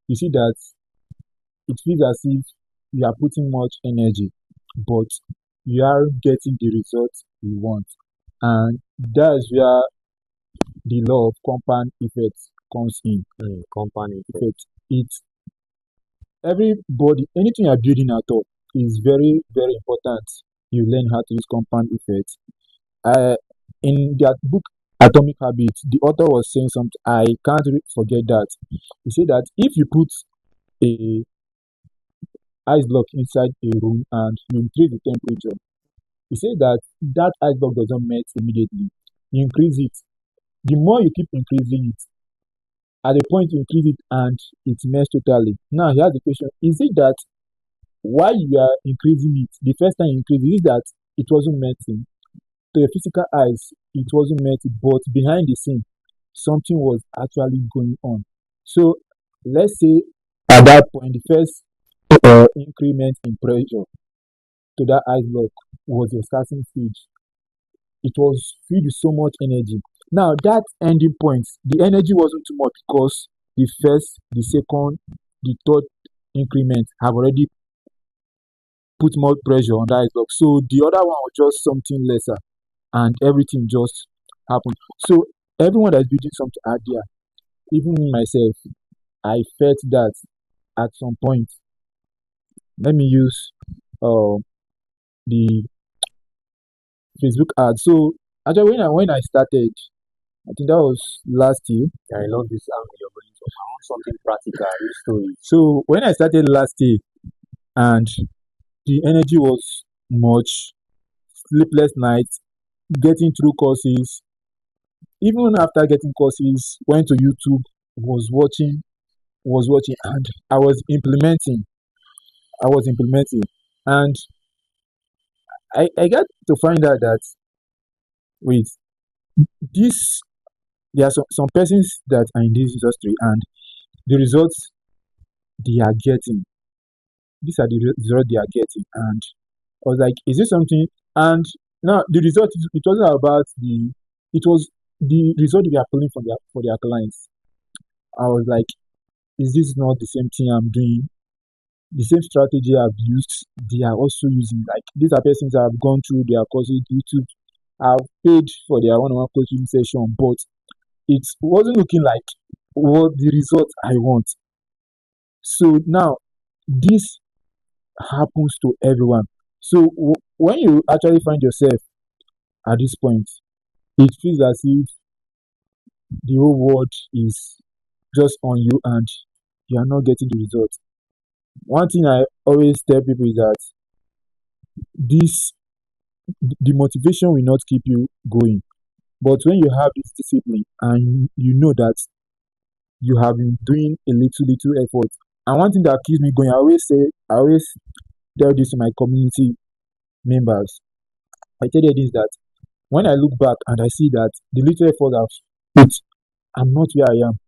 you see that it feels as if you are putting much energy, but you are getting the results you want. And that's where the law of compound effect comes in. Company effect. Effect. It's everybody, anything you're building at all is very, very important. You learn how to use compound effect. Uh, in that book, Atomic Habits, the author was saying something, I can't forget that. He said that if you put a ice block inside a room and you increase the temperature, he said that that ice block doesn't melt immediately. You increase it. The more you keep increasing it, at the point you increase it and it melts totally. Now here's the question: is it that while you are increasing it, the first time you increase it, is it that it wasn't melting? To your physical eyes, it wasn't melting, but behind the scene, something was actually going on. So let's say at that point, the first increment in pressure to that ice block was your starting stage. It was filled with so much energy. Now that ending point, the energy wasn't too much because the first, the second, the third increment have already put more pressure on the ice block. So the other one was just something lesser, and everything just happened. So everyone that's building something out there, even me myself, I felt that at some point. Let me use uh, the Facebook ad. So actually, when I started, I think that was last year. Yeah, I love this angle you're going to. I want something practical, real story. So when I started last year, and the energy was much, sleepless nights, getting through courses. Even after getting courses, went to YouTube, was watching, and I was implementing. I was implementing, and I got to find out that wait, this there are some persons that are in this industry, and the results they are getting, these are the results they are getting, and I was like, is this something? And now the result, it wasn't about it was the result they are pulling for their clients. I was like, is this not the same thing I'm doing? The same strategy I've used, they are also using. Like these are persons that have gone through their courses, YouTube, have paid for their one-on-one coaching session, but it wasn't looking like what the result I want. So now this happens to everyone. So when you actually find yourself at this point, it feels as if the whole world is just on you and you are not getting the result. One thing I always tell people is that this the motivation will not keep you going. But when you have this discipline and you know that you have been doing a little effort, and one thing that keeps me going, I always tell this to my community members. I tell you this that when I look back and I see that the little effort I've put, I'm not where I am.